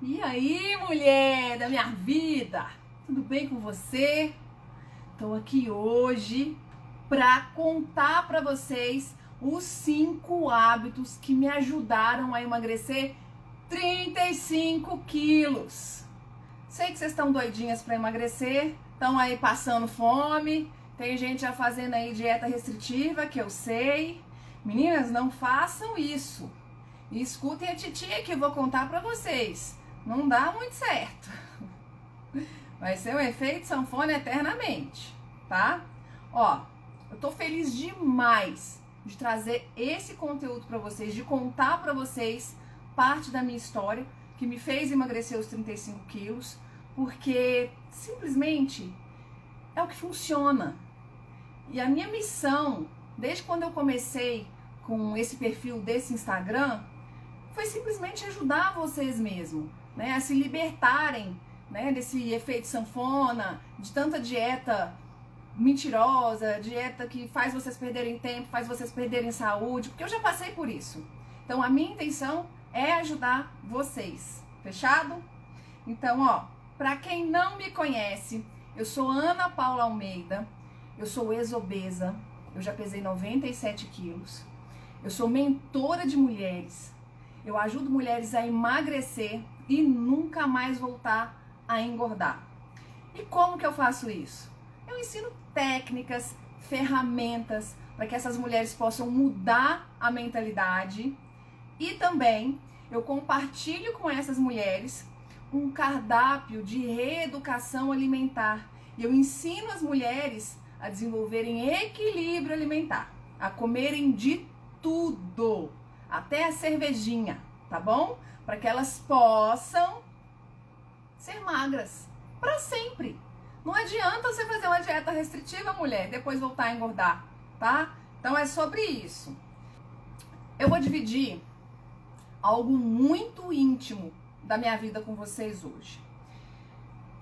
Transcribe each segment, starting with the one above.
E aí, mulher da minha vida? Tudo bem com você? Estou aqui hoje para contar para vocês os 5 hábitos que me ajudaram a emagrecer 35 quilos. Sei que vocês estão doidinhas para emagrecer, estão aí passando fome, tem gente já fazendo aí dieta restritiva, que eu sei. Meninas, não façam isso. E escutem a titia que eu vou contar para vocês. Não dá muito certo. Vai ser um efeito sanfona eternamente, tá? Ó, eu tô feliz demais de trazer esse conteúdo para vocês, de contar para vocês parte da minha história que me fez emagrecer os 35 quilos, porque simplesmente é o que funciona. E a minha missão, desde quando eu comecei com esse perfil desse Instagram, foi simplesmente ajudar vocês mesmo, né, a se libertarem, né, desse efeito sanfona, de tanta dieta mentirosa, dieta que faz vocês perderem tempo, faz vocês perderem saúde, porque eu já passei por isso. Então a minha intenção é ajudar vocês, fechado? Então, ó, pra quem não me conhece, eu sou Ana Paula Almeida, eu sou ex-obesa, eu já pesei 97 quilos, eu sou mentora de mulheres, eu ajudo mulheres a emagrecer e nunca mais voltar a engordar. E como que eu faço isso? Eu ensino técnicas, ferramentas para que essas mulheres possam mudar a mentalidade e também eu compartilho com essas mulheres um cardápio de reeducação alimentar. E eu ensino as mulheres a desenvolverem equilíbrio alimentar, a comerem de tudo, até a cervejinha, tá bom? Para que elas possam ser magras para sempre. Não adianta você fazer uma dieta restritiva, mulher, depois voltar a engordar, tá? Então é sobre isso. Eu vou dividir algo muito íntimo da minha vida com vocês hoje.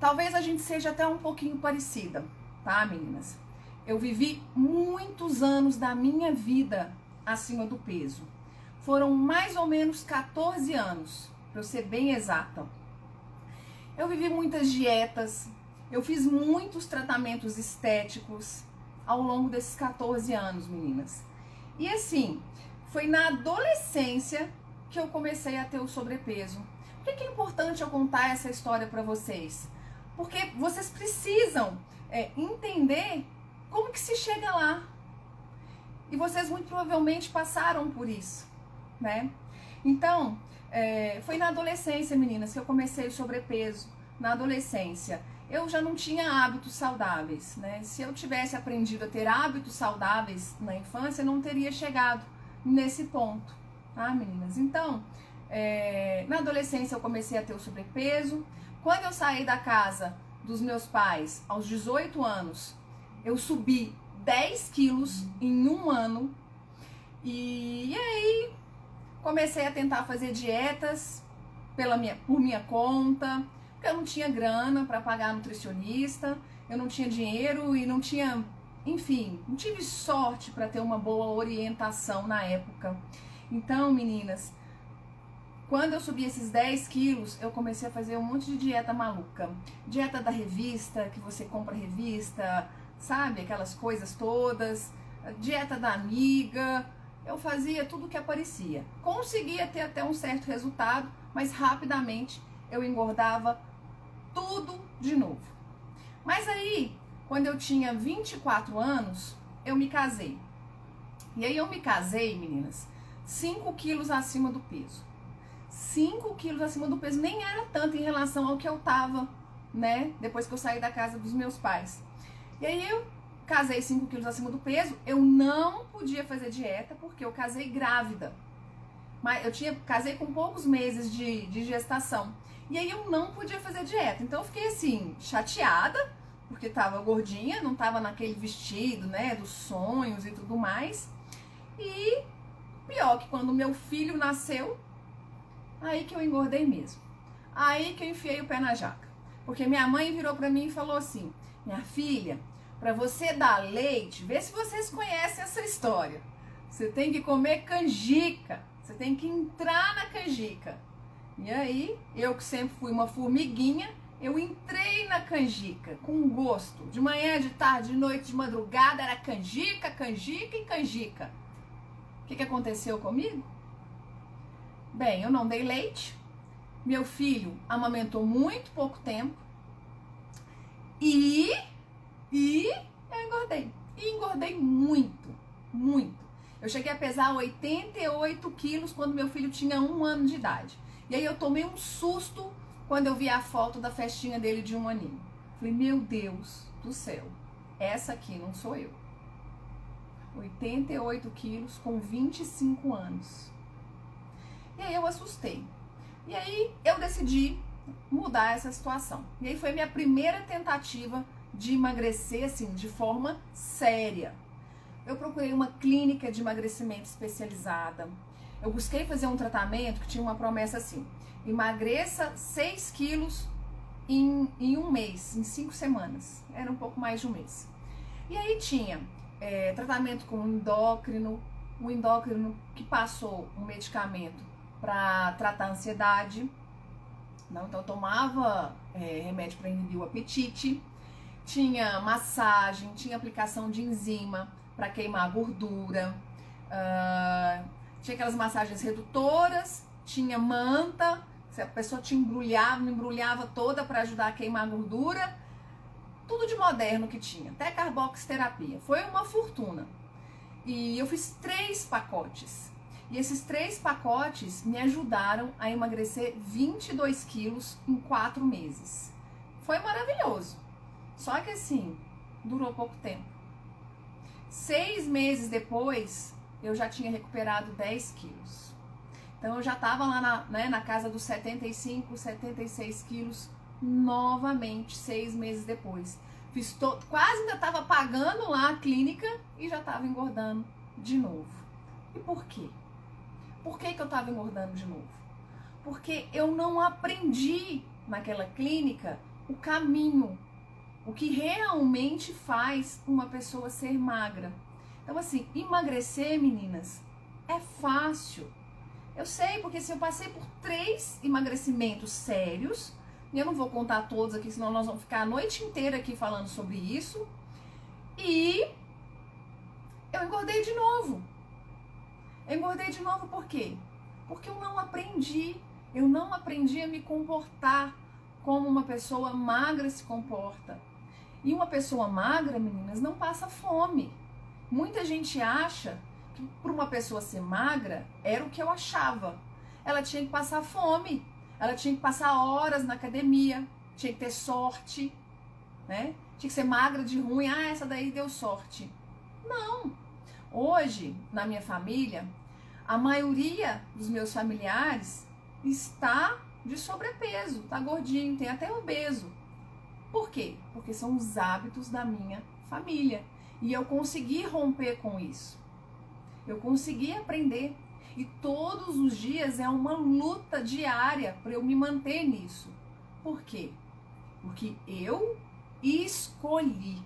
Talvez a gente seja até um pouquinho parecida, tá, meninas? Eu vivi muitos anos da minha vida acima do peso. Foram mais ou menos 14 anos, para eu ser bem exata. Eu vivi muitas dietas, eu fiz muitos tratamentos estéticos ao longo desses 14 anos, meninas. E assim, foi na adolescência que eu comecei a ter o sobrepeso. Por que é importante eu contar essa história para vocês? Porque vocês precisam entender como que se chega lá. E vocês muito provavelmente passaram por isso, né? Então, foi na adolescência, meninas, que eu comecei o sobrepeso. Na adolescência, eu já não tinha hábitos saudáveis, né? Se eu tivesse aprendido a ter hábitos saudáveis na infância, eu não teria chegado nesse ponto, tá, meninas? Então, na adolescência eu comecei a ter o sobrepeso. Quando eu saí da casa dos meus pais, aos 18 anos, eu subi 10 quilos em um ano. E aí, comecei a tentar fazer dietas por minha conta, porque eu não tinha grana para pagar nutricionista, eu não tinha dinheiro e não tinha, enfim, não tive sorte para ter uma boa orientação na época. Então, meninas, quando eu subi esses 10 quilos, eu comecei a fazer um monte de dieta maluca. Dieta da revista, que você compra revista, sabe? Aquelas coisas todas. Dieta da amiga. Eu fazia tudo que aparecia. Conseguia ter até um certo resultado, mas rapidamente eu engordava tudo de novo. Mas aí, quando eu tinha 24 anos, eu me casei. E aí eu me casei, meninas, 5 quilos acima do peso. 5 quilos acima do peso, nem era tanto em relação ao que eu tava, né? Depois que eu saí da casa dos meus pais. E aí eu casei 5 quilos acima do peso, eu não podia fazer dieta porque eu casei grávida. Mas eu casei com poucos meses de gestação. E aí eu não podia fazer dieta. Então eu fiquei assim, chateada, porque tava gordinha, não tava naquele vestido, né, dos sonhos e tudo mais. E pior que quando meu filho nasceu, aí que eu engordei mesmo. Aí que eu enfiei o pé na jaca. Porque minha mãe virou pra mim e falou assim: minha filha, pra você dar leite, vê se vocês conhecem essa história. Você tem que comer canjica. Você tem que entrar na canjica. E aí, eu que sempre fui uma formiguinha, eu entrei na canjica com gosto. De manhã, de tarde, de noite, de madrugada, era canjica, canjica e canjica. O que aconteceu comigo? Bem, eu não dei leite. Meu filho amamentou muito pouco tempo. E eu engordei. E engordei muito, muito. Eu cheguei a pesar 88 quilos quando meu filho tinha 1 ano de idade. E aí eu tomei um susto quando eu vi a foto da festinha dele de 1 aninho. Falei, meu Deus do céu, essa aqui não sou eu. 88 quilos com 25 anos. E aí eu assustei. E aí eu decidi mudar essa situação. E aí foi minha primeira tentativa de emagrecer, assim, de forma séria. Eu procurei uma clínica de emagrecimento especializada. Eu busquei fazer um tratamento que tinha uma promessa assim: emagreça 6 quilos em 1 mês, em 5 semanas. Era um pouco mais de 1 mês. E aí tinha tratamento com um endócrino que passou um medicamento para tratar a ansiedade. Não, então eu tomava remédio para inibir o apetite. Tinha massagem, tinha aplicação de enzima para queimar a gordura. Tinha aquelas massagens redutoras, tinha manta, se a pessoa te embrulhava toda para ajudar a queimar a gordura. Tudo de moderno que tinha, até carboxiterapia. Foi uma fortuna. E eu fiz 3 pacotes. E esses 3 pacotes me ajudaram a emagrecer 22 quilos em 4 meses. Foi maravilhoso. Só que assim, durou pouco tempo. 6 meses depois, eu já tinha recuperado 10 quilos. Então eu já estava lá na casa dos 75, 76 quilos novamente 6 meses depois. Quase ainda estava pagando lá a clínica e já estava engordando de novo. E por quê? Por que eu estava engordando de novo? Porque eu não aprendi naquela clínica o caminho, o que realmente faz uma pessoa ser magra. Então assim, emagrecer, meninas, é fácil. Eu sei, porque se eu passei por 3 emagrecimentos sérios, e eu não vou contar todos aqui, senão nós vamos ficar a noite inteira aqui falando sobre isso. E eu engordei de novo. Eu engordei de novo por quê? Porque eu não aprendi. Eu não aprendi a me comportar como uma pessoa magra se comporta. E uma pessoa magra, meninas, não passa fome. Muita gente acha que para uma pessoa ser magra, era o que eu achava. Ela tinha que passar fome. Ela tinha que passar horas na academia, tinha que ter sorte, né? Tinha que ser magra de ruim, essa daí deu sorte. Não. Hoje, na minha família, a maioria dos meus familiares está de sobrepeso, tá gordinho, tem até obeso. Por quê? Porque são os hábitos da minha família. E eu consegui romper com isso. Eu consegui aprender. E todos os dias é uma luta diária para eu me manter nisso. Por quê? Porque eu escolhi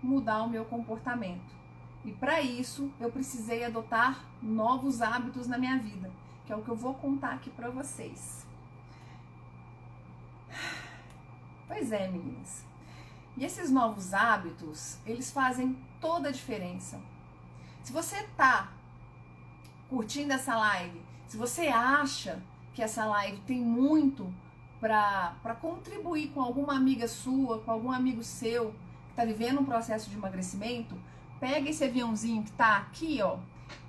mudar o meu comportamento. E para isso eu precisei adotar novos hábitos na minha vida, que é o que eu vou contar aqui para vocês. Pois é, meninas. E esses novos hábitos, eles fazem toda a diferença. Se você tá curtindo essa live, se você acha que essa live tem muito para contribuir com alguma amiga sua, com algum amigo seu que está vivendo um processo de emagrecimento, pega esse aviãozinho que tá aqui, ó,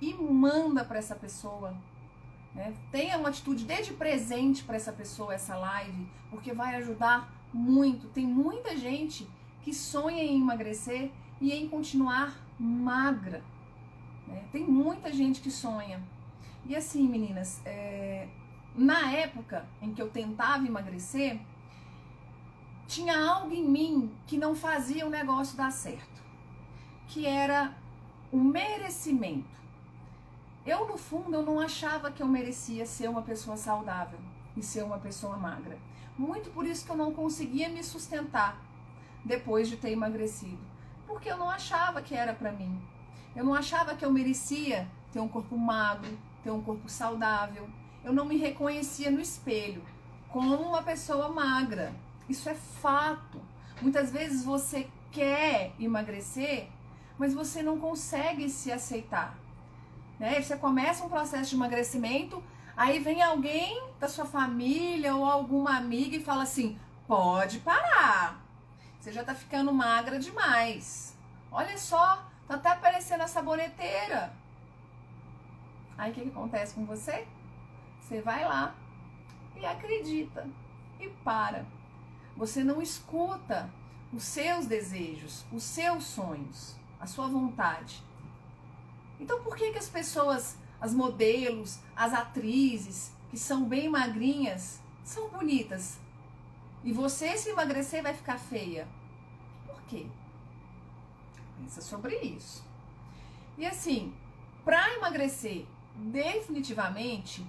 e manda para essa pessoa. Né? Tenha uma atitude, dê de presente para essa pessoa essa live, porque vai ajudar muito. Tem muita gente que sonha em emagrecer e em continuar magra. Tem muita gente que sonha. E assim, meninas, na época em que eu tentava emagrecer, tinha algo em mim que não fazia o negócio dar certo, que era o merecimento. Eu, no fundo, eu não achava que eu merecia ser uma pessoa saudável e ser uma pessoa magra. Muito por isso que eu não conseguia me sustentar depois de ter emagrecido, porque eu não achava que era pra mim. Eu não achava que eu merecia ter um corpo magro, ter um corpo saudável. eu não me reconhecia no espelho como uma pessoa magra. Isso é fato. Muitas vezes você quer emagrecer, mas você não consegue se aceitar, né? Você começa um processo de emagrecimento, aí vem alguém da sua família ou alguma amiga e fala assim: pode parar, você já tá ficando magra demais. Olha só, tá até parecendo a saboneteira. Aí o que acontece com você? Você vai lá e acredita e para. Você não escuta os seus desejos, os seus sonhos, a sua vontade. Então por que as pessoas, as modelos, as atrizes, que são bem magrinhas, são bonitas? E você, se emagrecer, vai ficar feia? Por quê? Pensa sobre isso. E assim, para emagrecer definitivamente,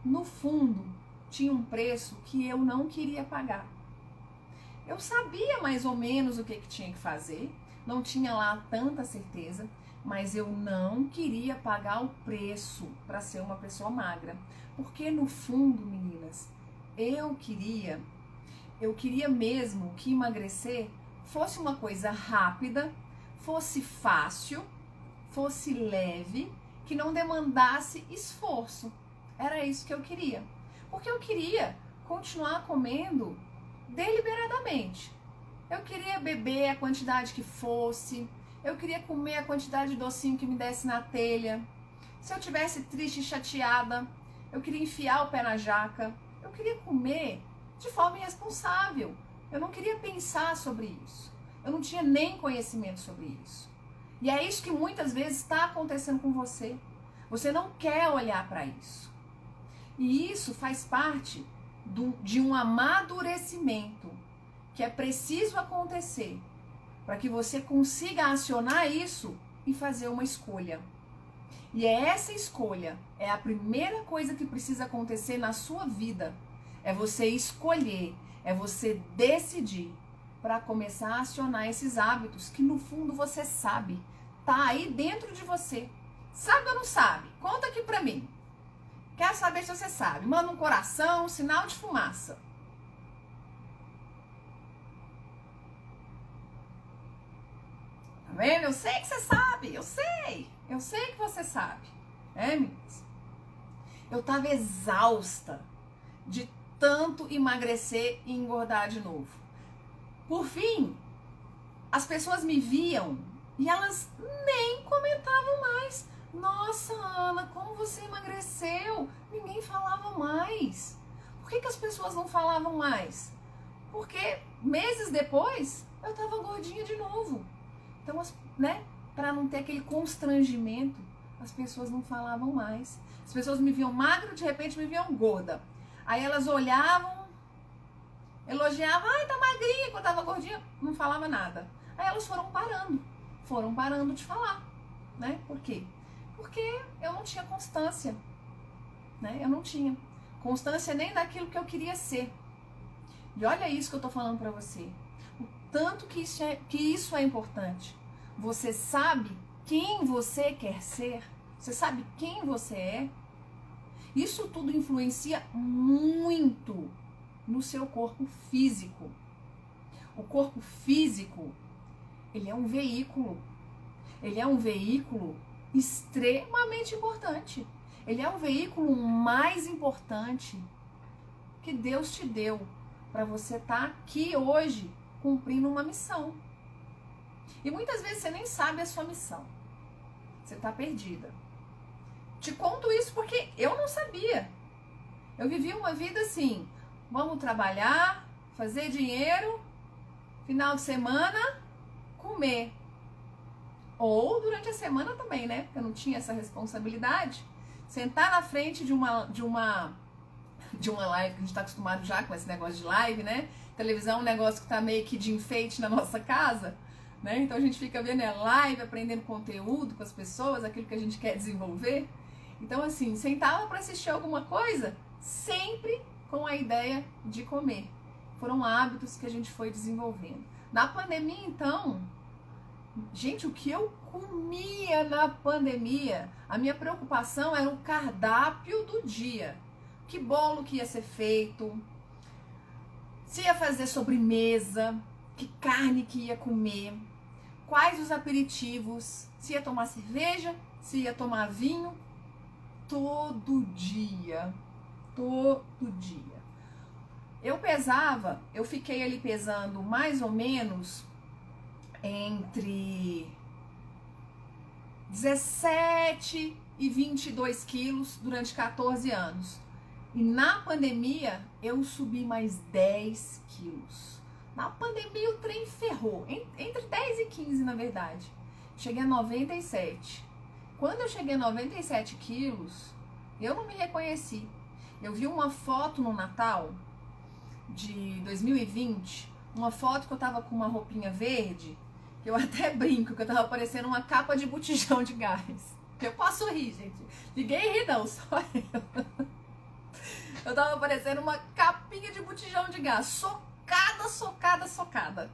no fundo, tinha um preço que eu não queria pagar. Eu sabia mais ou menos o que tinha que fazer, não tinha lá tanta certeza, mas eu não queria pagar o preço para ser uma pessoa magra. Porque no fundo, meninas, eu queria mesmo que emagrecer fosse uma coisa rápida, fosse fácil, fosse leve, que não demandasse esforço. Era isso que eu queria. Porque eu queria continuar comendo deliberadamente. Eu queria beber a quantidade que fosse. Eu queria comer a quantidade de docinho que me desse na telha. Se eu tivesse triste e chateada, eu queria enfiar o pé na jaca. Eu queria comer de forma irresponsável. Eu não queria pensar sobre isso. Eu não tinha nem conhecimento sobre isso. E é isso que muitas vezes está acontecendo com você. Você não quer olhar para isso. E isso faz parte de um amadurecimento que é preciso acontecer para que você consiga acionar isso e fazer uma escolha. E essa escolha é a primeira coisa que precisa acontecer na sua vida. É você escolher, é você decidir para começar a acionar esses hábitos que no fundo você sabe, tá aí dentro de você. Sabe ou não sabe? Conta aqui pra mim. Quero saber se você sabe. Manda um coração, um sinal de fumaça. Tá vendo? Eu sei que você sabe, eu sei que você sabe. Meninas? Eu tava exausta de tanto emagrecer e engordar de novo. Por fim, as pessoas me viam e elas nem comentavam mais. Nossa, Ana, como você emagreceu? Ninguém falava mais. Por que as pessoas não falavam mais? Porque meses depois eu tava gordinha de novo. Então, né, para não ter aquele constrangimento, as pessoas não falavam mais. As pessoas me viam magra, de repente me viam gorda. Aí elas olhavam, elogiavam, ai, tá magrinha, quando tava gordinha, não falava nada. Aí elas foram parando de falar, né? Por quê? Porque eu não tinha constância, né? Eu não tinha constância nem daquilo que eu queria ser. E olha isso que eu tô falando pra você. O tanto que isso é importante. Você sabe quem você quer ser? Você sabe quem você é? Isso tudo influencia muito no seu corpo físico. O corpo físico, ele é um veículo. Ele é um veículo extremamente importante. Ele é o veículo mais importante que Deus te deu para você estar aqui hoje cumprindo uma missão. E muitas vezes você nem sabe a sua missão. Você está perdida. Te conto isso porque eu não sabia. Eu vivi uma vida assim, vamos trabalhar, fazer dinheiro, final de semana, comer. Ou durante a semana também, né? Porque eu não tinha essa responsabilidade. Sentar na frente de uma live, que a gente tá acostumado já com esse negócio de live, né? Televisão é um negócio que tá meio que de enfeite na nossa casa, né? Então a gente fica vendo live, aprendendo conteúdo com as pessoas, aquilo que a gente quer desenvolver. Então assim, sentava para assistir alguma coisa, sempre com a ideia de comer. Foram hábitos que a gente foi desenvolvendo. Na pandemia, então, gente, o que eu comia na pandemia, a minha preocupação era o cardápio do dia. que bolo que ia ser feito, se ia fazer sobremesa, que carne que ia comer, quais os aperitivos, se ia tomar cerveja, se ia tomar vinho, todo dia. Eu fiquei ali pesando mais ou menos entre 17 e 22 quilos durante 14 anos. E na pandemia eu subi mais 10 quilos. Na pandemia o trem ferrou, entre 10 e 15 na verdade. Cheguei a 97. Quando eu cheguei a 97 quilos, eu não me reconheci. Eu vi uma foto no Natal de 2020, uma foto que eu tava com uma roupinha verde, que eu até brinco, que eu tava parecendo uma capa de botijão de gás. Eu posso rir, gente. Ninguém ri não, só eu. Eu tava parecendo uma capinha de botijão de gás, socada.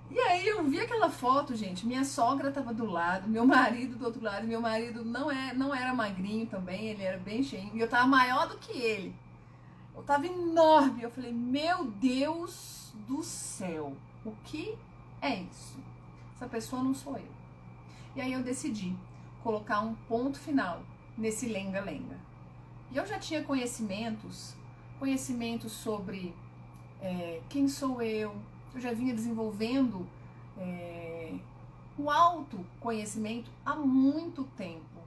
E aí eu vi aquela foto, gente, minha sogra tava do lado, meu marido do outro lado, meu marido não era magrinho também, ele era bem cheio, e eu tava maior do que ele. Eu tava enorme, eu falei, meu Deus do céu, o que é isso? Essa pessoa não sou eu. E aí eu decidi colocar um ponto final nesse lenga-lenga. E eu já tinha conhecimentos sobre quem sou eu já vinha desenvolvendo o autoconhecimento há muito tempo.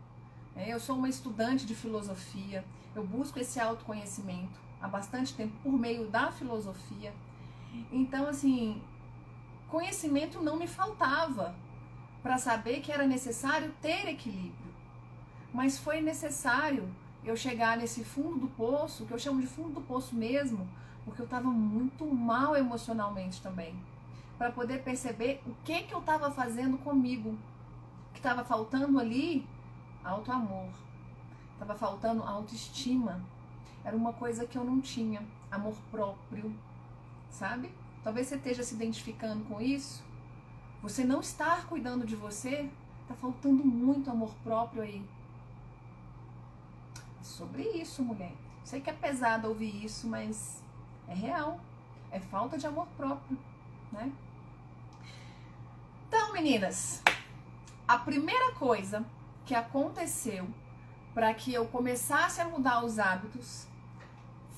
Eu sou uma estudante de filosofia, eu busco esse autoconhecimento há bastante tempo por meio da filosofia. Então, assim, conhecimento não me faltava para saber que era necessário ter equilíbrio. Mas foi necessário eu chegar nesse fundo do poço, que eu chamo de fundo do poço mesmo, porque eu estava muito mal emocionalmente também, para poder perceber o que eu estava fazendo comigo, que estava faltando ali autoamor, estava faltando autoestima, era uma coisa que eu não tinha, amor próprio, sabe? Talvez você esteja se identificando com isso, você não estar cuidando de você, tá faltando muito amor próprio aí. Sobre isso, mulher. Sei que é pesado ouvir isso, mas é real. É falta de amor próprio, né? Então, meninas, a primeira coisa que aconteceu para que eu começasse a mudar os hábitos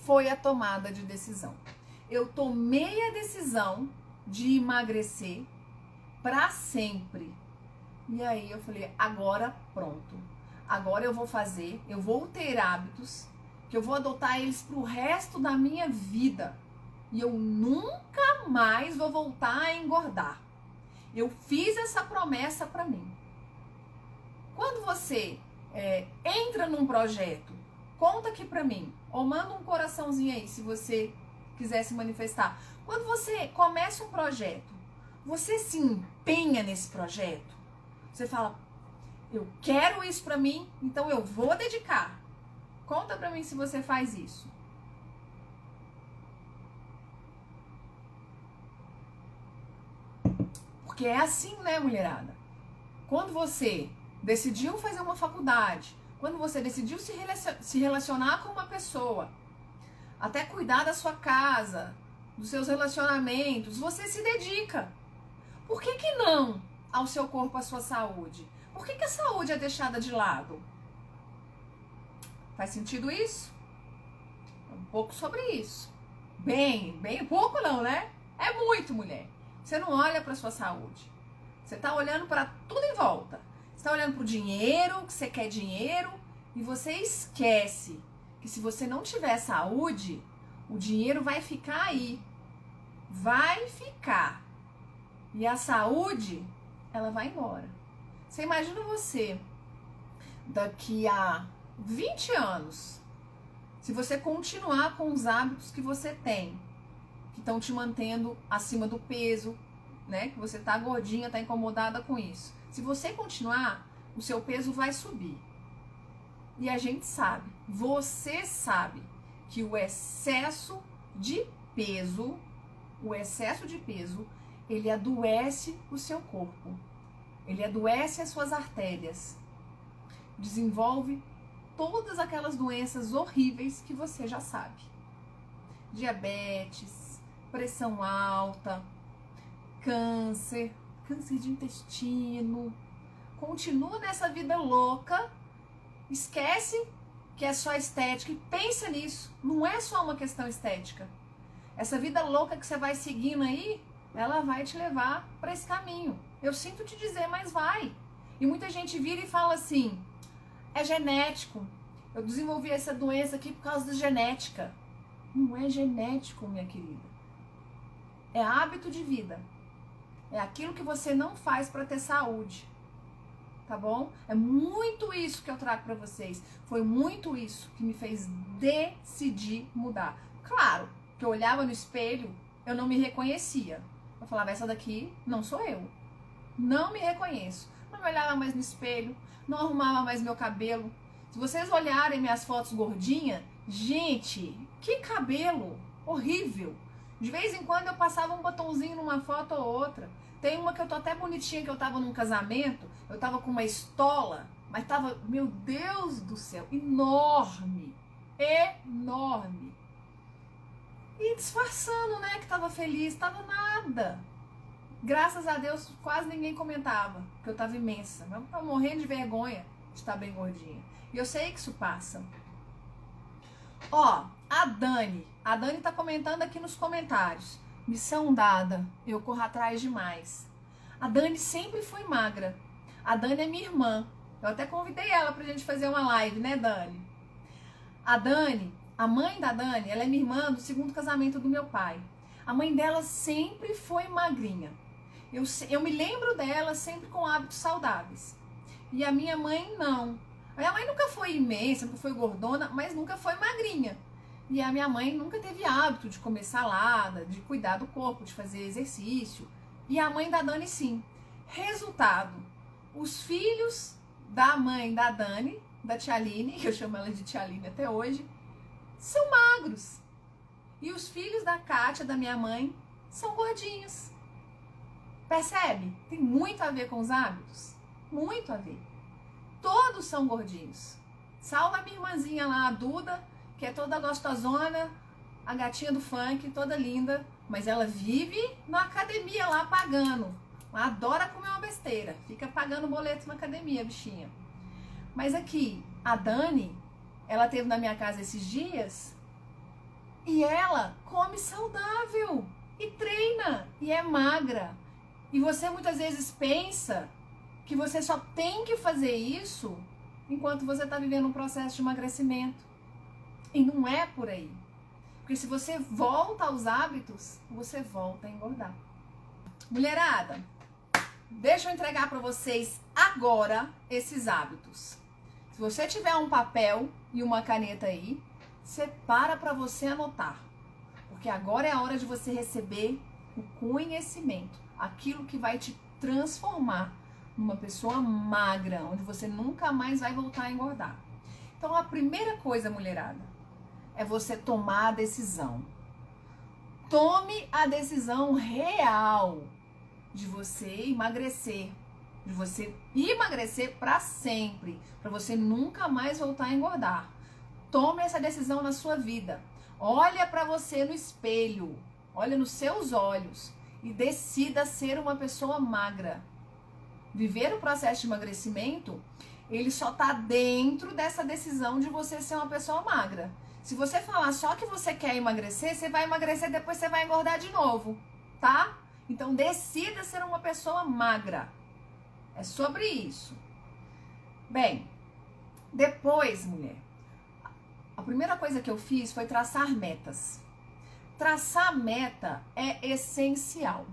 foi a tomada de decisão. Eu tomei a decisão de emagrecer para sempre. E aí eu falei, agora pronto. Agora eu vou fazer, eu vou ter hábitos, que eu vou adotar eles pro resto da minha vida. E eu nunca mais vou voltar a engordar. Eu fiz essa promessa para mim. Quando você entra num projeto, conta aqui para mim, ou manda um coraçãozinho aí se você quiser se manifestar. Quando você começa um projeto, você se empenha nesse projeto? Você fala, eu quero isso pra mim, então eu vou dedicar. Conta pra mim se você faz isso. Porque é assim, né, mulherada? Quando você decidiu fazer uma faculdade, quando você decidiu se relacionar com uma pessoa, até cuidar da sua casa, dos seus relacionamentos, você se dedica. Por que que não ao seu corpo, à sua saúde? Por que que a saúde é deixada de lado? Faz sentido isso? Um pouco sobre isso. Bem pouco não, né? É muito, mulher. Você não olha para sua saúde. Você tá olhando para tudo em volta. Você tá olhando para o dinheiro, que você quer dinheiro, e você esquece que se você não tiver saúde, o dinheiro vai ficar aí. Vai ficar. E a saúde, ela vai embora. Você imagina você, daqui a 20 anos, se você continuar com os hábitos que você tem, que estão te mantendo acima do peso, né? Que você tá gordinha, tá incomodada com isso. Se você continuar, o seu peso vai subir. E a gente sabe, você sabe, que o excesso de peso, ele adoece o seu corpo. Ele adoece as suas artérias, desenvolve todas aquelas doenças horríveis que você já sabe. Diabetes, pressão alta, câncer de intestino. Continua nessa vida louca, esquece que é só estética e pensa nisso, não é só uma questão estética. Essa vida louca que você vai seguindo aí, ela vai te levar para esse caminho. Eu sinto te dizer, mas vai. E muita gente vira e fala assim, é genético, eu desenvolvi essa doença aqui por causa da genética. Não é genético, minha querida. É hábito de vida. É aquilo que você não faz para ter saúde. Tá bom? É muito isso que eu trago para vocês. Foi muito isso que me fez decidir mudar. Claro, que eu olhava no espelho, eu não me reconhecia. Eu falava, essa daqui não sou eu. Não me reconheço. Não me olhava mais no espelho, não arrumava mais meu cabelo. Se vocês olharem minhas fotos gordinha, gente, que cabelo horrível. De vez em quando eu passava um batonzinho numa foto ou outra. Tem uma que eu tô até bonitinha, que eu tava num casamento, eu tava com uma estola, mas tava, meu Deus do céu, enorme, enorme. E disfarçando, né, que tava feliz, tava nada. Graças a Deus, quase ninguém comentava que eu tava imensa, mas eu tava morrendo de vergonha de estar bem gordinha. E eu sei que isso passa. Ó, a Dani tá comentando aqui nos comentários. Missão dada, eu corro atrás demais. A Dani sempre foi magra. A Dani é minha irmã. Eu até convidei ela pra gente fazer uma live, né, Dani? A Dani, a mãe da Dani, ela é minha irmã do segundo casamento do meu pai. A mãe dela sempre foi magrinha. Eu me lembro dela sempre com hábitos saudáveis. E a minha mãe não. A minha mãe nunca foi imensa, nunca foi gordona, mas nunca foi magrinha. E a minha mãe nunca teve hábito de comer salada, de cuidar do corpo, de fazer exercício. E a mãe da Dani sim. Resultado, os filhos da mãe da Dani, da tia Aline, que eu chamo ela de tia Aline até hoje, são magros. E os filhos da Kátia, da minha mãe, são gordinhos. Percebe? Tem muito a ver com os hábitos. Muito a ver. Todos são gordinhos. Salva a minha irmãzinha lá, a Duda, que é toda gostosona, a gatinha do funk, toda linda, mas ela vive na academia lá pagando. Ela adora comer uma besteira, fica pagando boleto na academia, bichinha. Mas aqui, a Dani, ela esteve na minha casa esses dias e ela come saudável e treina e é magra. E você muitas vezes pensa que você só tem que fazer isso enquanto você está vivendo um processo de emagrecimento. E não é por aí. Porque se você volta aos hábitos, você volta a engordar. Mulherada, deixa eu entregar para vocês agora esses hábitos. Se você tiver um papel e uma caneta aí, separa para você anotar. Porque agora é a hora de você receber o conhecimento, aquilo que vai te transformar numa pessoa magra, onde você nunca mais vai voltar a engordar. Então a primeira coisa, mulherada, é você tomar a decisão. Tome a decisão real de você emagrecer. De você emagrecer para sempre. Para você nunca mais voltar a engordar. Tome essa decisão na sua vida. Olha para você no espelho. Olha nos seus olhos. E decida ser uma pessoa magra. Viver o processo de emagrecimento, ele só está dentro dessa decisão de você ser uma pessoa magra. Se você falar só que você quer emagrecer, você vai emagrecer, depois você vai engordar de novo, tá? Então decida ser uma pessoa magra. É sobre isso. Bem, depois, mulher, a primeira coisa que eu fiz foi traçar metas. Traçar meta é essencial.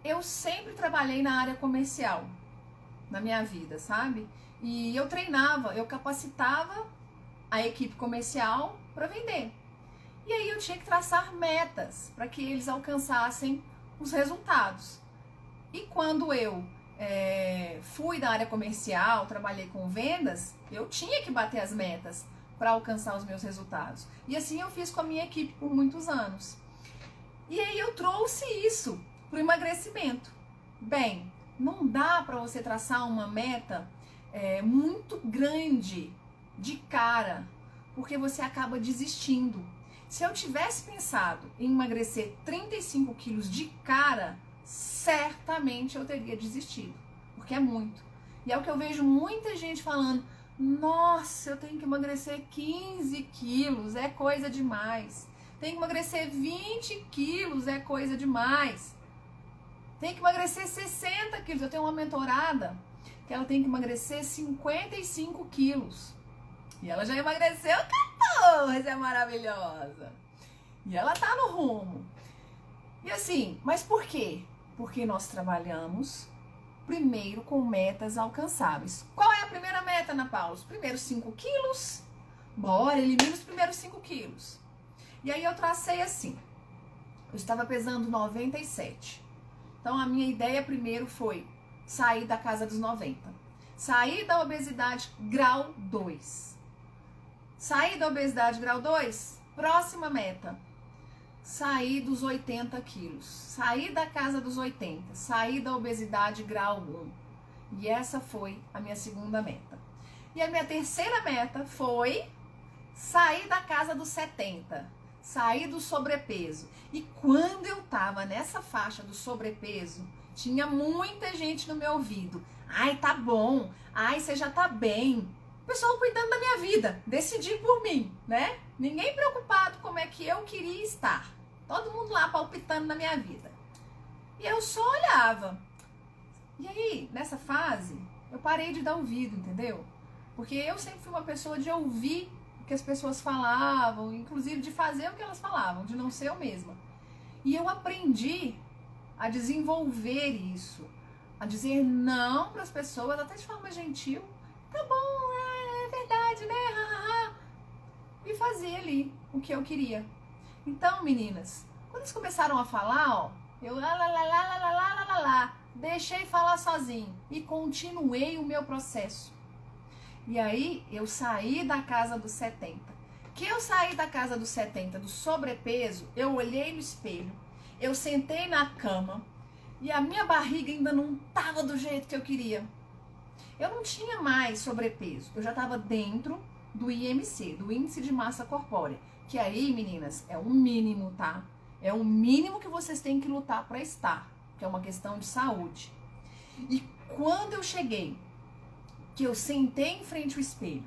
Eu sempre trabalhei na área comercial, na minha vida, sabe? E eu treinava, eu capacitava a equipe comercial para vender. E aí eu tinha que traçar metas para que eles alcançassem os resultados. E quando eu fui da área comercial, trabalhei com vendas, eu tinha que bater as metas para alcançar os meus resultados. E assim eu fiz com a minha equipe por muitos anos. E aí eu trouxe isso para o emagrecimento. Bem, não dá para você traçar uma meta muito grande de cara, porque você acaba desistindo. Se eu tivesse pensado em emagrecer 35 quilos de cara, certamente eu teria desistido, porque é muito. E é o que eu vejo muita gente falando: nossa, eu tenho que emagrecer 15 quilos, é coisa demais. Tem que emagrecer 20 quilos, é coisa demais. Tem que emagrecer 60 quilos. Eu tenho uma mentorada que ela tem que emagrecer 55 quilos. E ela já emagreceu 14, é maravilhosa. E ela tá no rumo. E assim, mas por quê? Porque nós trabalhamos primeiro com metas alcançáveis. Qual é a primeira meta, Ana Paula? Os primeiros 5 quilos? Bora, elimina os primeiros 5 quilos. E aí eu tracei assim. Eu estava pesando 97. Então a minha ideia primeiro foi sair da casa dos 90. Sair da obesidade grau 2. Sair da obesidade grau 2, próxima meta. Sair dos 80 quilos. Sair da casa dos 80. Sair da obesidade grau 1. E essa foi a minha segunda meta. E a minha terceira meta foi sair da casa dos 70. Sair do sobrepeso. E quando eu tava nessa faixa do sobrepeso, tinha muita gente no meu ouvido. Ai, tá bom. Ai, você já tá bem. O pessoal cuidando da minha vida, decidir por mim, né? Ninguém preocupado como é que eu queria estar. Todo mundo lá palpitando na minha vida. E eu só olhava. E aí, nessa fase, eu parei de dar ouvido, entendeu? Porque eu sempre fui uma pessoa de ouvir o que as pessoas falavam, inclusive de fazer o que elas falavam, de não ser eu mesma. E eu aprendi a desenvolver isso, a dizer não para as pessoas, até de forma gentil. Tá bom, é verdade, né? E fazer ali o que eu queria. Então, meninas, quando eles começaram a falar, ó, eu deixei falar sozinho e continuei o meu processo. E aí eu saí da casa dos 70. Que eu saí da casa dos 70, do sobrepeso, eu olhei no espelho, eu sentei na cama e a minha barriga ainda não tava do jeito que eu queria. Eu não tinha mais sobrepeso, eu já estava dentro do IMC, do Índice de Massa Corpórea, que aí, meninas, é um mínimo, tá? É um mínimo que vocês têm que lutar para estar, que é uma questão de saúde. E quando eu cheguei, que eu sentei em frente ao espelho,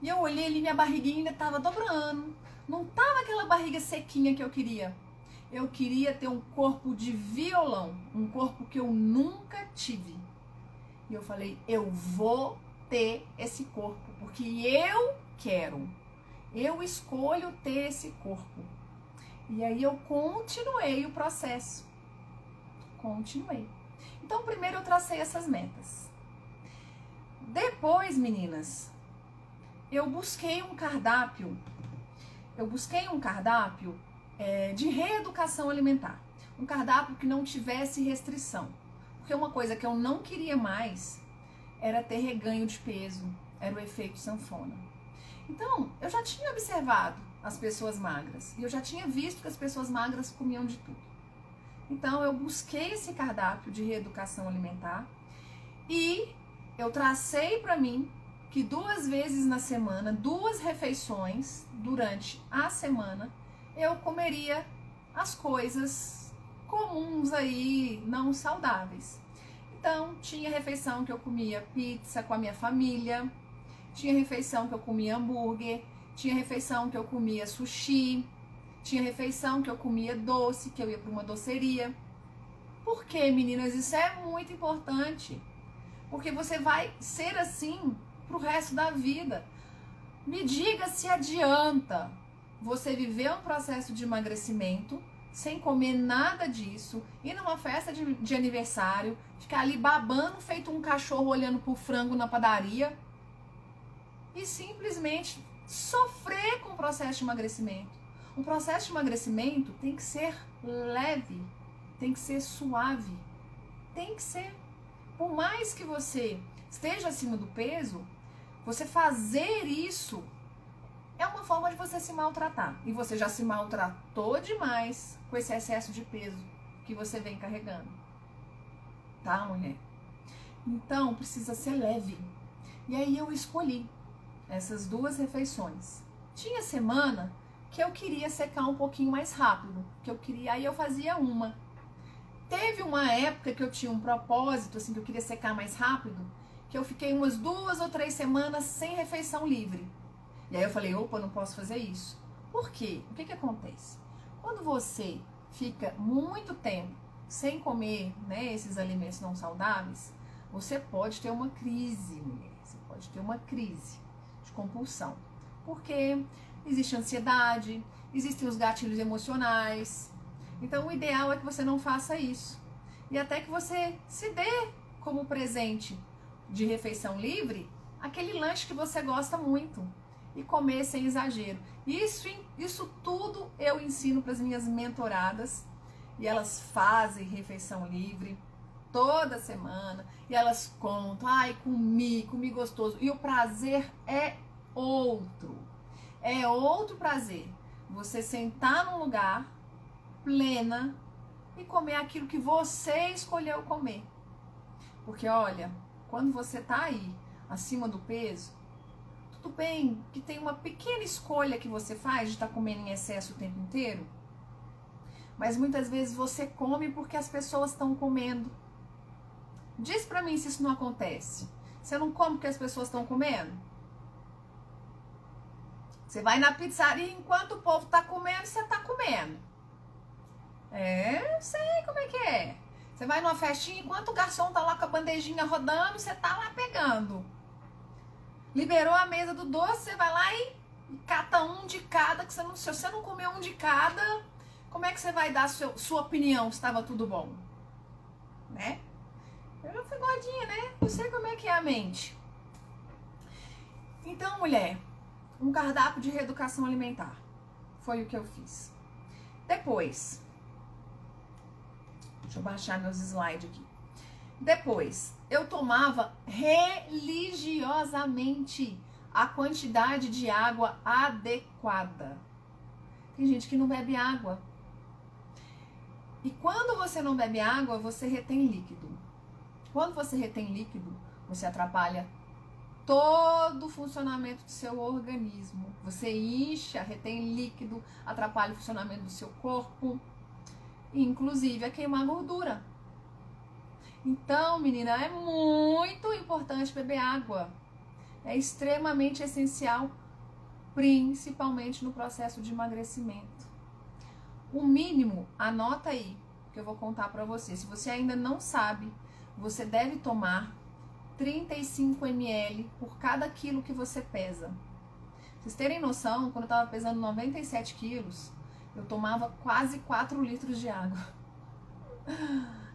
e eu olhei ali, minha barriguinha ainda estava dobrando, não tava aquela barriga sequinha que eu queria. Eu queria ter um corpo de violão, um corpo que eu nunca tive. E eu falei, eu vou ter esse corpo, porque eu quero. Eu escolho ter esse corpo. E aí eu continuei o processo. Continuei. Então, primeiro eu tracei essas metas. Depois, meninas, eu busquei um cardápio. De reeducação alimentar. Um cardápio que não tivesse restrição. Porque uma coisa que eu não queria mais era ter reganho de peso, era o efeito sanfona. Então, eu já tinha observado as pessoas magras e eu já tinha visto que as pessoas magras comiam de tudo. Então, eu busquei esse cardápio de reeducação alimentar e eu tracei para mim que 2 vezes na semana, 2 refeições durante a semana, eu comeria as coisas comuns aí, não saudáveis. Então, tinha refeição que eu comia pizza com a minha família, tinha refeição que eu comia hambúrguer, tinha refeição que eu comia sushi, tinha refeição que eu comia doce, que eu ia para uma doceria. Por quê, meninas? Isso é muito importante. Porque você vai ser assim pro resto da vida. Me diga se adianta você viver um processo de emagrecimento sem comer nada disso, ir numa festa de aniversário, ficar ali babando feito um cachorro olhando pro frango na padaria e simplesmente sofrer com o processo de emagrecimento. Um processo de emagrecimento tem que ser leve, tem que ser suave, tem que ser. Por mais que você esteja acima do peso, você fazer isso é uma forma de você se maltratar. E você já se maltratou demais com esse excesso de peso que você vem carregando. Tá, mulher? Então, precisa ser leve. E aí eu escolhi. essas 2 refeições. Tinha semana que eu queria secar um pouquinho mais rápido, que eu queria, aí eu fazia uma. Teve uma época que eu tinha um propósito, assim, que eu queria secar mais rápido, que eu fiquei umas 2 ou 3 semanas sem refeição livre. E aí eu falei, opa, não posso fazer isso. Por quê? O que que acontece? Quando você fica muito tempo sem comer, né, esses alimentos não saudáveis, você pode ter uma crise, mulher. Você pode ter uma crise de compulsão. Porque existe ansiedade, existem os gatilhos emocionais. Então o ideal é que você não faça isso. E até que você se dê como presente de refeição livre aquele lanche que você gosta muito. E comer sem exagero. Isso tudo eu ensino para as minhas mentoradas. E elas fazem refeição livre toda semana. E elas contam, ai, comi gostoso. E o prazer é outro. É outro prazer. Você sentar num lugar plena e comer aquilo que você escolheu comer. Porque olha, quando você tá aí acima do peso, tudo bem que tem uma pequena escolha que você faz de estar comendo em excesso o tempo inteiro, mas muitas vezes você come porque as pessoas estão comendo. Diz pra mim se isso não acontece. Você não come porque as pessoas estão comendo? Você vai na pizzaria enquanto o povo tá comendo, você tá comendo. Eu sei como é que é. Você vai numa festinha, enquanto o garçom tá lá com a bandejinha rodando, você tá lá pegando. Liberou a mesa do doce, você vai lá e cata um de cada, que você não, se você não comer um de cada, como é que você vai dar sua opinião se estava tudo bom? Né? Eu já fui gordinha, né? Eu sei como é que é a mente. Então, mulher, um cardápio de reeducação alimentar. Foi o que eu fiz. Depois, deixa eu baixar meus slides aqui. Depois, eu tomava religiosamente a quantidade de água adequada. Tem gente que não bebe água. E quando você não bebe água, você retém líquido. Quando você retém líquido, você atrapalha todo o funcionamento do seu organismo. Você incha, retém líquido, atrapalha o funcionamento do seu corpo, inclusive a queimar gordura. Então, menina, é muito importante beber água. É extremamente essencial, principalmente no processo de emagrecimento. O mínimo, anota aí, que eu vou contar pra você. Se você ainda não sabe, você deve tomar 35 ml por cada quilo que você pesa. Pra vocês terem noção, quando eu tava pesando 97 quilos, eu tomava quase 4 litros de água.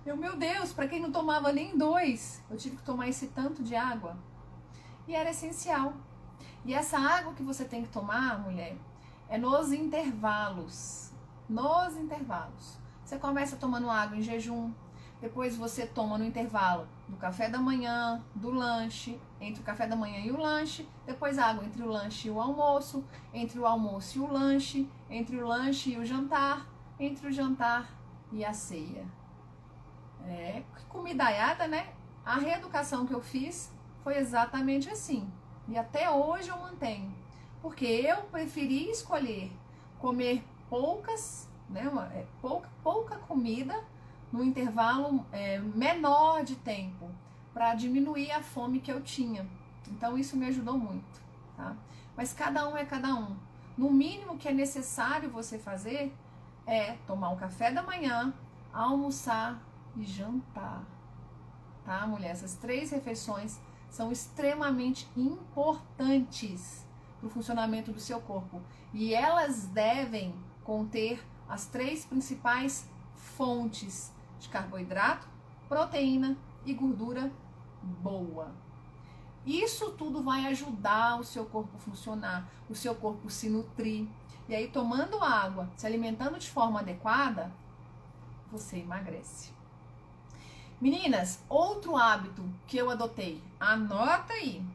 Meu Deus, para quem não tomava nem 2, eu tive que tomar esse tanto de água. E era essencial. E essa água que você tem que tomar, mulher, é nos intervalos. Nos intervalos. Você começa tomando água em jejum, depois você toma no intervalo do café da manhã, do lanche, entre o café da manhã e o lanche, depois água entre o lanche e o almoço, entre o almoço e o lanche, entre o lanche e o jantar, entre o jantar e a ceia. Comidaiada, né? A reeducação que eu fiz foi exatamente assim. E até hoje eu mantenho. Porque eu preferi escolher comer poucas, né? Pouca comida no intervalo menor de tempo, para diminuir a fome que eu tinha. Então isso me ajudou muito, tá? Mas cada um é cada um. No mínimo que é necessário você fazer é tomar um café da manhã, almoçar e jantar, tá, mulher? Essas 3 refeições são extremamente importantes para o funcionamento do seu corpo e elas devem conter as 3 principais fontes de carboidrato, proteína e gordura boa. Isso tudo vai ajudar o seu corpo a funcionar, o seu corpo se nutrir. E aí, tomando água, se alimentando de forma adequada, você emagrece. Meninas, outro hábito que eu adotei, anota aí.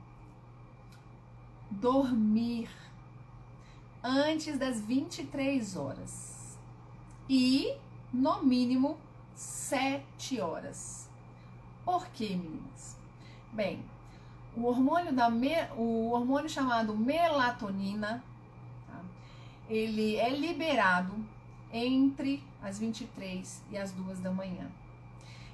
Dormir antes das 23 horas. E, no mínimo, 7 horas. Por quê, meninas? Bem, o hormônio chamado melatonina, tá? Ele é liberado entre as 23 e as 2 da manhã.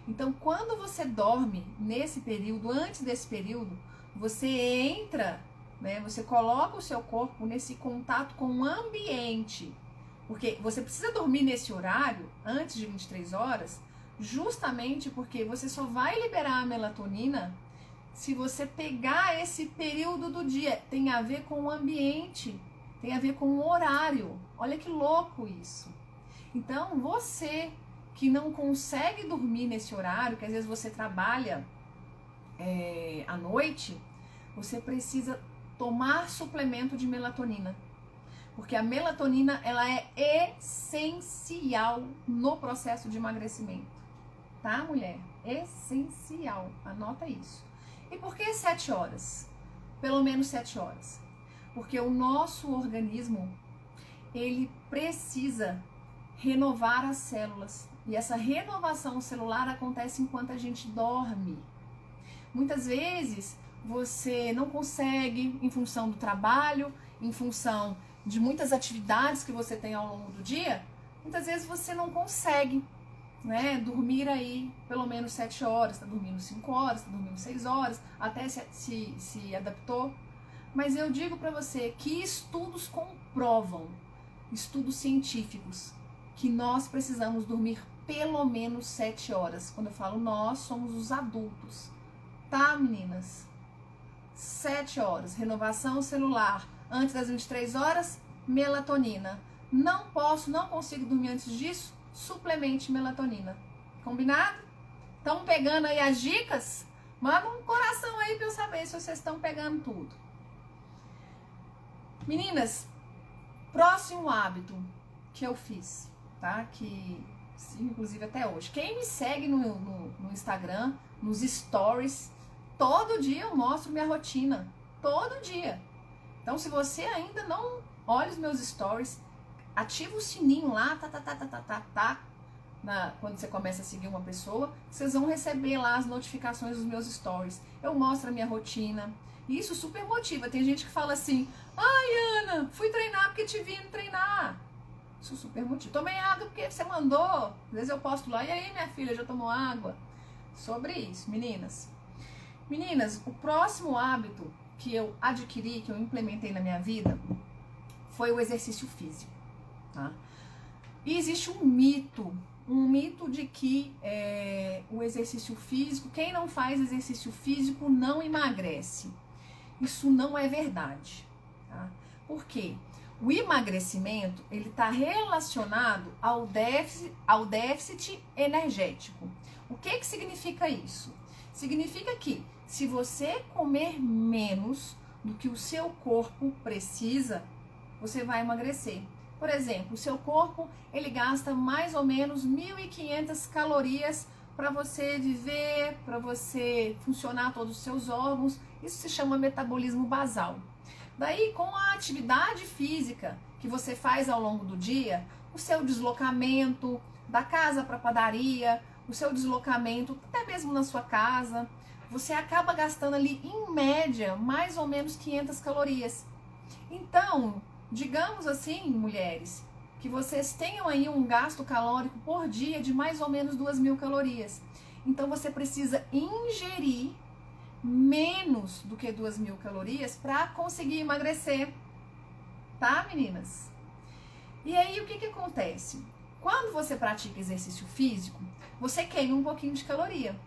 Então, quando você dorme nesse período, antes desse período, você entra, né, você coloca o seu corpo nesse contato com o ambiente. Porque você precisa dormir nesse horário, antes de 23 horas, justamente porque você só vai liberar a melatonina se você pegar esse período do dia. Tem a ver com o ambiente, tem a ver com o horário. Olha que louco isso. Então, você que não consegue dormir nesse horário, que às vezes você trabalha à noite, você precisa tomar suplemento de melatonina. Porque a melatonina, ela é essencial no processo de emagrecimento. Tá, mulher? Essencial. Anota isso. E por que 7 horas? Pelo menos 7 horas. Porque o nosso organismo, ele precisa renovar as células. E essa renovação celular acontece enquanto a gente dorme. Muitas vezes você não consegue, em função do trabalho, em função de muitas atividades que você tem ao longo do dia, muitas vezes você não consegue, né, dormir aí pelo menos 7 horas, tá dormindo 5 horas, tá dormindo 6 horas, até se adaptou. Mas eu digo para você que estudos comprovam, estudos científicos, que nós precisamos dormir pelo menos 7 horas. Quando eu falo nós, somos os adultos. Tá, meninas? 7 horas. Renovação celular. Antes das 23 horas, melatonina. Não consigo dormir antes disso, suplemente melatonina. Combinado? Estão pegando aí as dicas? Manda um coração aí pra eu saber se vocês estão pegando tudo. Meninas, próximo hábito que eu fiz, tá? Que, inclusive até hoje. Quem me segue no Instagram, nos stories, todo dia eu mostro minha rotina. Todo dia. Então, se você ainda não olha os meus stories, ativa o sininho lá, quando você começa a seguir uma pessoa, vocês vão receber lá as notificações dos meus stories. Eu mostro a minha rotina. E isso super motiva. Tem gente que fala assim: ai, Ana, fui treinar porque te vi treinar. Isso super motiva. Tomei água porque você mandou. Às vezes eu posto lá: e aí, minha filha, já tomou água? Sobre isso, meninas. Meninas, o próximo hábito que eu adquiri, que eu implementei na minha vida, foi o exercício físico, tá? E existe um mito de que o exercício físico, quem não faz exercício físico não emagrece. Isso não é verdade, tá? Por quê? O emagrecimento, ele está relacionado ao déficit energético. O que significa isso? Significa que se você comer menos do que o seu corpo precisa, você vai emagrecer. Por exemplo, o seu corpo, ele gasta mais ou menos 1.500 calorias para você viver, para você funcionar todos os seus órgãos. Isso se chama metabolismo basal. Daí, com a atividade física que você faz ao longo do dia, o seu deslocamento da casa para a padaria, o seu deslocamento até mesmo na sua casa, você acaba gastando ali, em média, mais ou menos 500 calorias. Então, digamos assim, mulheres, que vocês tenham aí um gasto calórico por dia de mais ou menos 2.000 calorias. Então, você precisa ingerir menos do que 2.000 calorias para conseguir emagrecer. Tá, meninas? E aí, o que acontece? Quando você pratica exercício físico, você queima um pouquinho de caloria.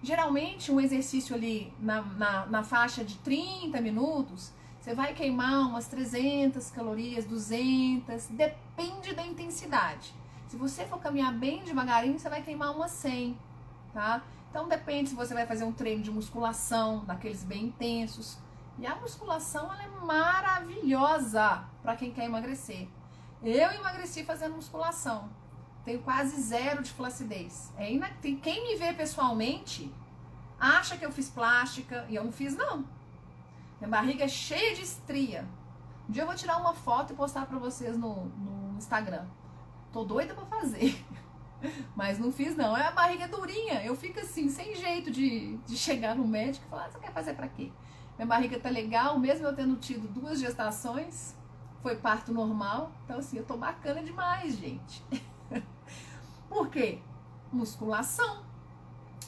Geralmente, um exercício ali na faixa de 30 minutos, você vai queimar umas 300 calorias, 200, depende da intensidade. Se você for caminhar bem devagarinho, você vai queimar umas 100, tá? Então, depende se você vai fazer um treino de musculação, daqueles bem intensos. E a musculação, ela é maravilhosa para quem quer emagrecer. Eu emagreci fazendo musculação. Tenho quase 0 de flacidez. Quem me vê pessoalmente acha que eu fiz plástica e eu não fiz, não. Minha barriga é cheia de estria. Um dia eu vou tirar uma foto e postar pra vocês no Instagram. Tô doida pra fazer. Mas não fiz não, a barriga é durinha, eu fico assim, sem jeito de chegar no médico e falar, você quer fazer pra quê? Minha barriga tá legal, mesmo eu tendo tido 2 gestações, foi parto normal, então assim, eu tô bacana demais, gente. Por quê? Musculação.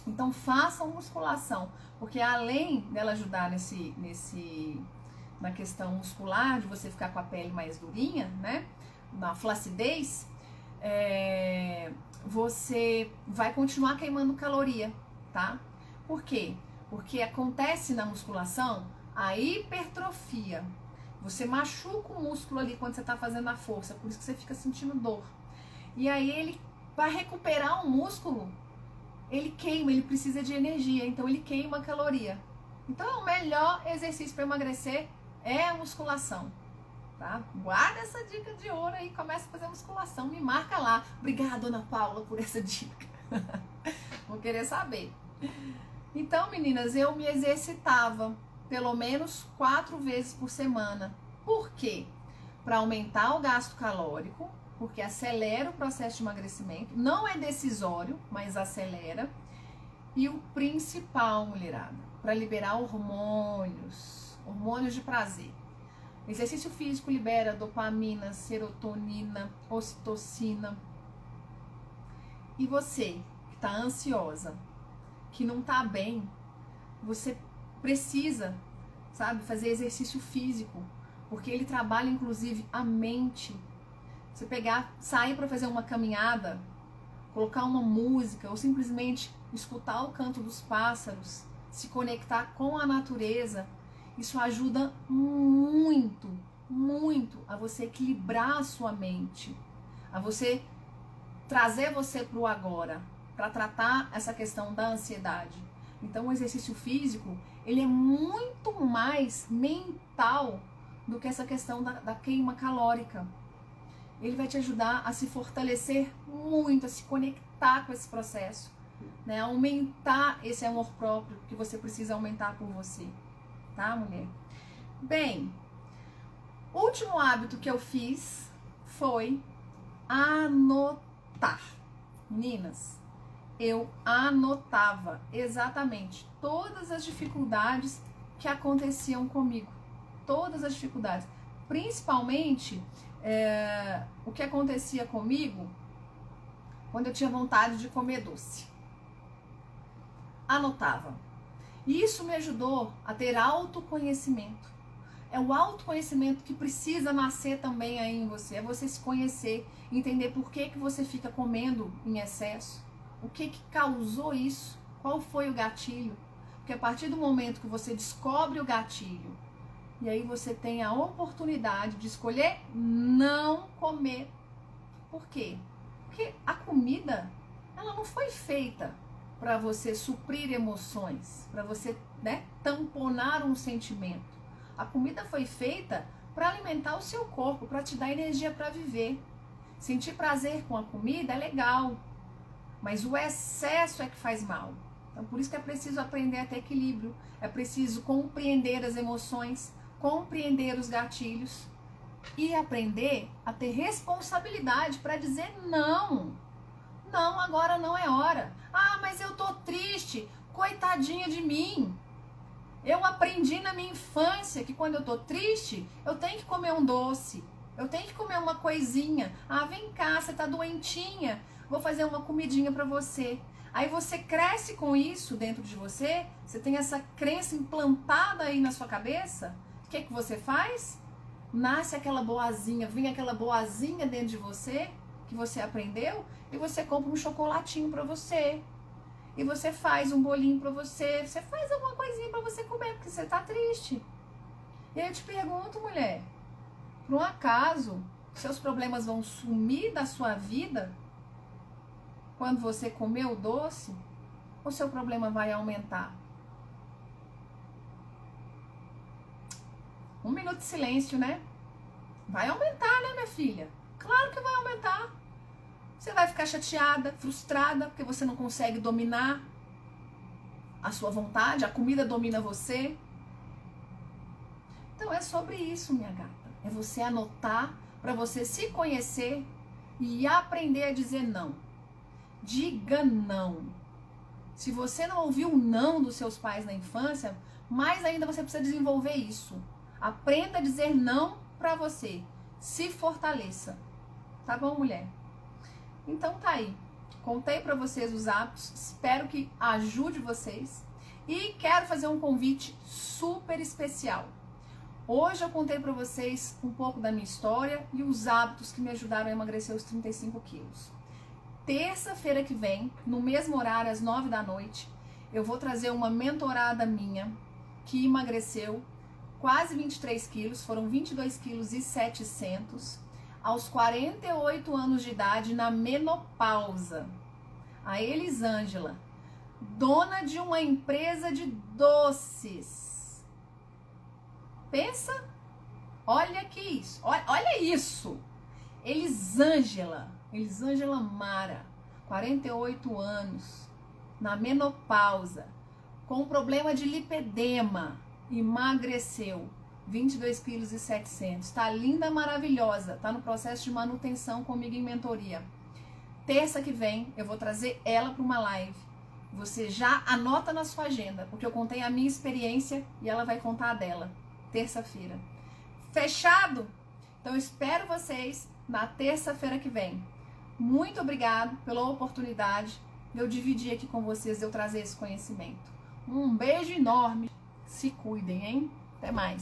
Então façam musculação, porque além dela ajudar na questão muscular, de você ficar com a pele mais durinha, né, na flacidez, você vai continuar queimando caloria, tá? Por quê? Porque acontece na musculação a hipertrofia. Você machuca o músculo ali quando você está fazendo a força, por isso que você fica sentindo dor. E aí ele, para recuperar o músculo, ele queima, ele precisa de energia, então ele queima caloria. Então o melhor exercício para emagrecer é a musculação, tá? Guarda essa dica de ouro aí, começa a fazer musculação, me marca lá. Obrigada, Dona Paula, por essa dica. Vou querer saber. Então, meninas, eu me exercitava pelo menos 4 vezes por semana. Por quê? Para aumentar o gasto calórico, porque acelera o processo de emagrecimento. Não é decisório, mas acelera. E o principal, mulherada, para liberar hormônios de prazer. Exercício físico libera dopamina, serotonina, ocitocina. E você que está ansiosa, que não está bem, você precisa, sabe, fazer exercício físico, porque ele trabalha inclusive a mente. Você sair para fazer uma caminhada, colocar uma música ou simplesmente escutar o canto dos pássaros, se conectar com a natureza, isso ajuda muito, muito a você equilibrar a sua mente, a você trazer você para o agora, para tratar essa questão da ansiedade. Então o exercício físico, ele é muito mais mental do que essa questão da queima calórica. Ele vai te ajudar a se fortalecer muito, a se conectar com esse processo, né? Aumentar esse amor próprio que você precisa aumentar por você, tá, mulher? Bem, o último hábito que eu fiz foi anotar. Meninas, eu anotava exatamente todas as dificuldades que aconteciam comigo, todas as dificuldades, principalmente o que acontecia comigo quando eu tinha vontade de comer doce. Anotava. E isso me ajudou a ter autoconhecimento. É o autoconhecimento que precisa nascer também aí em você. É você se conhecer, entender por que você fica comendo em excesso. O que causou isso? Qual foi o gatilho? Porque a partir do momento que você descobre o gatilho, e aí você tem a oportunidade de escolher não comer. Por quê? Porque a comida, ela não foi feita para você suprir emoções, para você, né, tamponar um sentimento. A comida foi feita para alimentar o seu corpo, para te dar energia para viver. Sentir prazer com a comida é legal, mas o excesso é que faz mal. Então, por isso que é preciso aprender a ter equilíbrio, é preciso compreender as emoções, compreender os gatilhos e aprender a ter responsabilidade para dizer não. Não, agora não é hora. Ah, mas eu tô triste, coitadinha de mim. Eu aprendi na minha infância que quando eu tô triste, eu tenho que comer um doce, eu tenho que comer uma coisinha. Ah, vem cá, você tá doentinha, vou fazer uma comidinha para você. Aí você cresce com isso dentro de você, você tem essa crença implantada aí na sua cabeça. O que você faz? Nasce aquela boazinha, vem aquela boazinha dentro de você, que você aprendeu, e você compra um chocolatinho para você. E você faz um bolinho para você, você faz alguma coisinha para você comer, porque você tá triste. E aí eu te pergunto, mulher, por um acaso, seus problemas vão sumir da sua vida quando você comer o doce? Ou seu problema vai aumentar? 1 minuto de silêncio, né? Vai aumentar, né, minha filha? Claro que vai aumentar. Você vai ficar chateada, frustrada, porque você não consegue dominar a sua vontade, a comida domina você. Então é sobre isso, minha gata. É você anotar para você se conhecer e aprender a dizer não. Diga não. Se você não ouviu o não dos seus pais na infância, mais ainda você precisa desenvolver isso. Aprenda a dizer não para você. Se fortaleça. Tá bom, mulher? Então tá aí. Contei para vocês os hábitos. Espero que ajude vocês. E quero fazer um convite super especial. Hoje eu contei para vocês um pouco da minha história e os hábitos que me ajudaram a emagrecer os 35 quilos. Terça-feira que vem, no mesmo horário, às 9 da noite, eu vou trazer uma mentorada minha que emagreceu quase 23 quilos, foram 22 quilos e 700, aos 48 anos de idade, na menopausa. A Elisângela, dona de uma empresa de doces. Pensa, olha que isso, olha isso. Elisângela Mara, 48 anos, na menopausa, com problema de lipedema, emagreceu 22 quilos e 700. Tá linda, maravilhosa, tá no processo de manutenção comigo em mentoria. Terça que vem eu vou trazer ela para uma live. Você já anota na sua agenda, porque eu contei a minha experiência e ela vai contar a dela. Terça-feira. Fechado? Então eu espero vocês na terça-feira que vem. Muito obrigado pela oportunidade de eu dividir aqui com vocês, de eu trazer esse conhecimento. Um beijo enorme. Se cuidem, hein? Até mais.